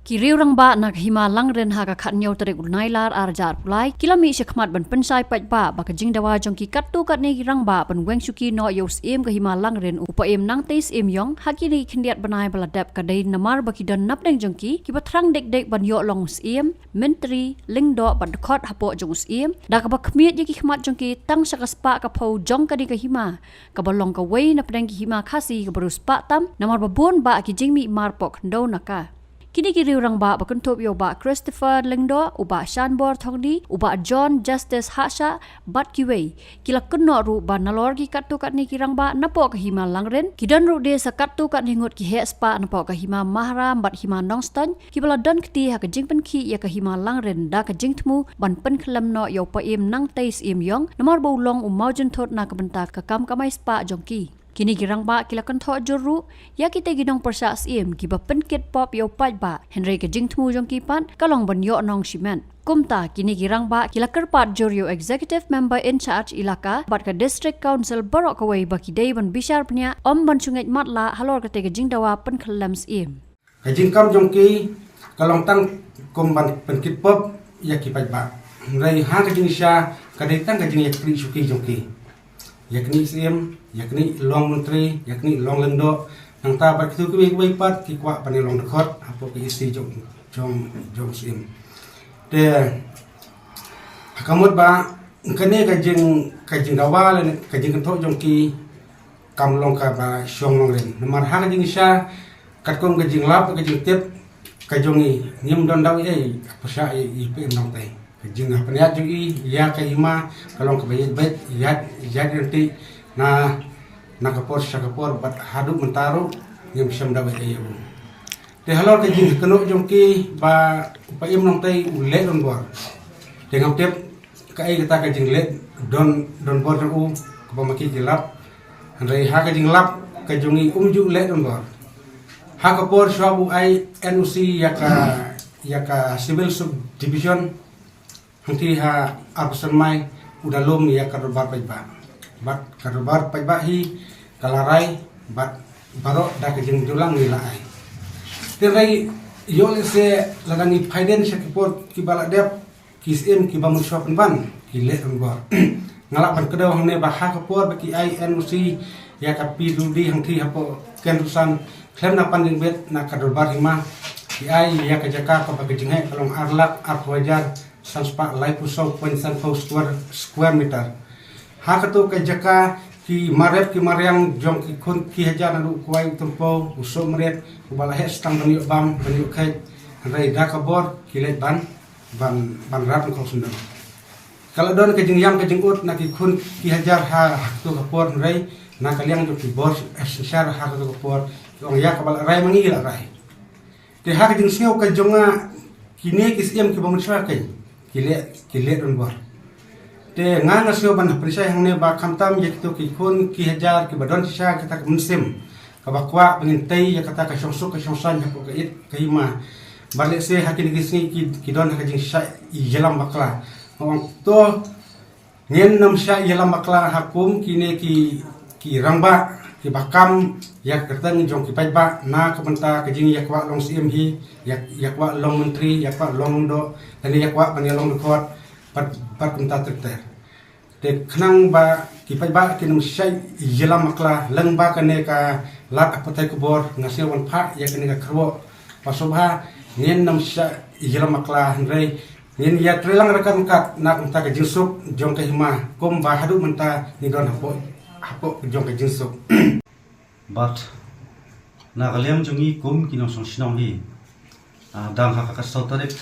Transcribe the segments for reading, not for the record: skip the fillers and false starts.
Kiri orang ba nak hima langren haga khat nyau tarik unailar arjar pulai kilami syakmat ban pensai pat ba jing dawa jongki kattu kat ne rang ba ban weng suki no yos em ke hima langren upa em nang tes em yong hakini khindiat banai baladap kadai namar baki dan napdeng jongki ki batrang dek ban yo long em menteri lingdo ban khot hapo jong em da ka bakmiet yaki khmat jongki tang sakaspa ka phau jong kadi ka hima ka balong ka wei napdeng ki hima khasi ka barus pa tam namar babon ba ki jingmi marpok ndo naka Kini kiri orang ba bakuntop yo ba Christopher Lingdo uba Shanbor Thongdi uba John Justice Hasha bat kiwei kila kenno ru ba nalor ki kattu kat ni kirang ba napo ka hima langren kidan ru de sakattu kat ningut ki he spa napo ka hima mahra bat hima nongstan ki bala don kti ha ka jingpen ki ya ka hima langren da ka jingtmu ban pen khlam no yo pa em nang tais em yong namar bo long maujun thot na ka benta ka kam kamai spa jongki Kini girang ba kilakan tho juru ya kita ginong persa sim ki ba penkit pop yo pat ba Henry ke jing thmu jong ki pan kalong ban yo nong shimen kumta kini girang ba kilakar pat juryo executive member in charge ilaka bat ka district council barok away ba ki day ban bishar pnya om ban sungai matla halor ka te ke jing dawa pen khalam sim ka jing kam jong ki kalong tang kum ban penkit pop ya ki pat ba rai ha ka jing sha ka dei tang ka jing ya kri suki jong ki yakni sim yakni long menteri yakni long lendo nang ta bat tu ki wi pat ki kwa pani long khot apo ki isi jong sim de kamot ba kane ka jing dawa le ka jing tho jong ki kam long ka ba shong long len namar ha ka jing sha kat kom ka jing lap ka jing tep ka jong ni nim don daw e apa sha i pe nong tai jing apa niat juga ya ke ima kalau ke bet ya nanti na kapor syakapor bat hadu mentaru yang bisa mendapat ayu de halor ke jing keno jongki ba pa im nong tai ule don bor dengan tep ka ai kita ke jing le don bor u ke pamaki gelap handai ha ke jing lap ke jongi ju le don bor ha kapor swabu ai NUC ya ka civil subdivision Nanti ha arpesan mai udah lom ya karubar pajba bat karubar pajba hi kalarai bat baro dak jeng julang nilai terai yole se ladangi faiden syakipor ki baladep kisim ki bamun shopen ban ki le bar ngalak ban kedaw hangne ba ha kapor baki NUC ya kapi dudi hangti hapo kenrusan klem na panding bet na karubar hima ki ya kajaka ka bagi jenghe kalong arlak arwajar sanspa lai pusau point sanfau square meter ha kato ka jaka ki mariang jong ki khun ki hajar na kuai tempo uso meret ubala he stang banyu bam banyu khai rai da ka bor ki le ban rap ko sundang kalau don ka jing yang ka jing ut na ki khun ki hajar ha to ka por rai na ka liang jo ki bor syar ha ka por ong ya ka bal rai mangi la rai te ha ka jing seo ka jonga kini kisiem ki bamun syar kai kile don bor te ngana sio ban perisai hangne ba khamtam ye to ki khun ki hajar ki badon sha kata munsim ka bakwa pengintai ya kata ka songsuk ka songsan ha ko ka it kaima balik se hakin gisni ki don ha jing sha yelam bakla ong to ngen nam sha yelam bakla hakum kine ki rangba ki bakam ya kertang jong ki pajba na kementa ka jing yakwa long sim hi yakwa long menteri yakwa long do tani yakwa pani long khot pat kemta terter te khnang ba ki pajba ki num shai yelam makla lang ba kane ka lat apatai kubor ngasih wan pha ya kane ka khro pasobha ngen nam sha yelam makla rei ngen ya trelang rekan kat na kemta ka jingsuk jong ka hima kom ba hadu menta ni don hapo jong ka jingsuk but na kaliam jongi kum kinong song sinong hi dang haka sautarik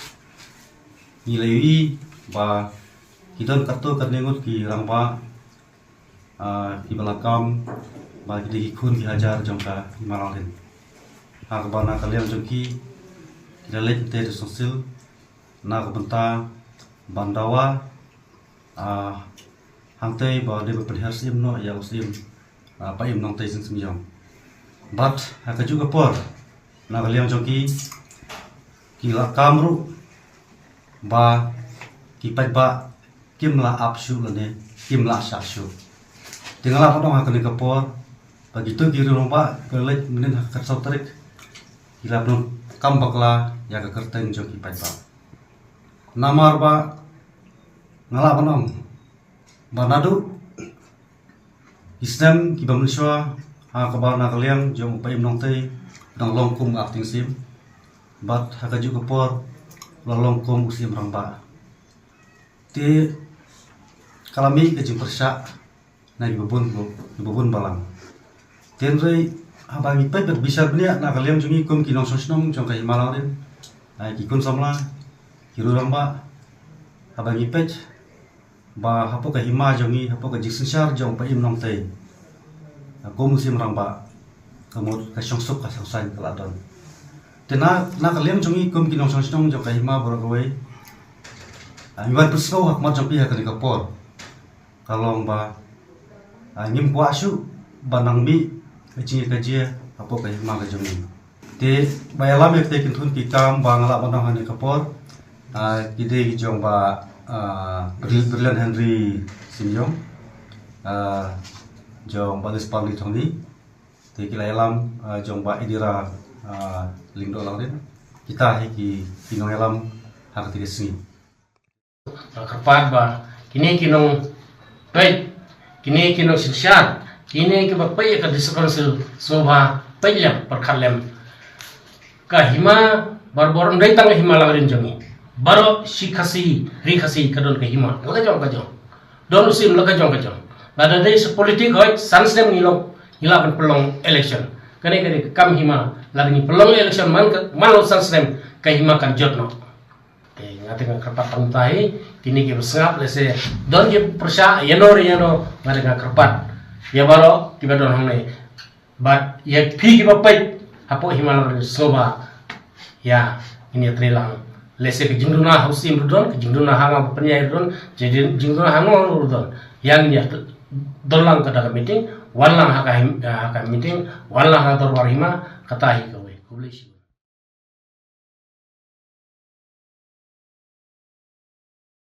nilai ba kidon kato kadlengut ki rangba ki balakam ba ki khun ki hajar jongka himalalen hak ba na kaliam jongi kidalet te sosil na benta bandawa hangtai ba de berhar sim no ya usim pa im nong tai sing semjong but haka juga por na kaliam jongi kila kamru ba kipat ba kimla apsu lane kimla sashu tinggal apa dong hakani kapor begitu kiri rumah kelet menen hak sautarik ila belum kam bakla ya ka kerten joki pai ba namar ba ngala banom banadu Islam ki bamliswa ha ka ba na kaliang jong pai nong tei nang long kum acting sim bat ha ka ju ko por long kum usim rang ba ti kalami ke jing persa na ibubun balang tenrei abangi pai ber bisa bnia na kaliam jungi kum kinong sosnong jong kai malang rin ai ki kun samla ki rurang ba abangi pej ba hapo ka hima jongi hapo ka jiksinsyar jong pa im nong tei kum musim rang ba kamut ka songsok ka sangsan kaladon tena na kaliam jungi kum kinong sosnong jong kai hima borogoi Iwan persau hak macam pihak kali kapor kalau ba ngim kuasu banang mi kecing kaji apa kai ma ka jumi te bayalam ek te kintun ki kam bangala banang hani kapor kide jong ba Brilliant Henry Simyong jong ba des public thongni te ki layalam jong ba idira lingdo langren kita ki kinong yalam hak ti sini kerpat ba kini kinong pej kini kinong siksyan kini ke bapai ka diskonsel soba pejam perkhalem ka hima barboron dai tang hima langrin jongi baro sikhasi rikhasi kadon ka hima laga jong don usim laga jong bada dai se politik hoy sansem ngilok hilaban pelong election kane kam hima lagni pelong election man sansem ka hima kan jotno ngate nga kerpat pangtahi kini ki sengap lese don ki persa yano ngate nga kerpat ya baro ki badon hongne bat ya phi ki bapai hapo himal soba ya ini trilang lese ki jingduna hausim don ki jingduna hanga penya don jadi jingduna hanga don yang ya dolang kada meeting wallang haka meeting wallang ha dorwar hima katahi kowe kublish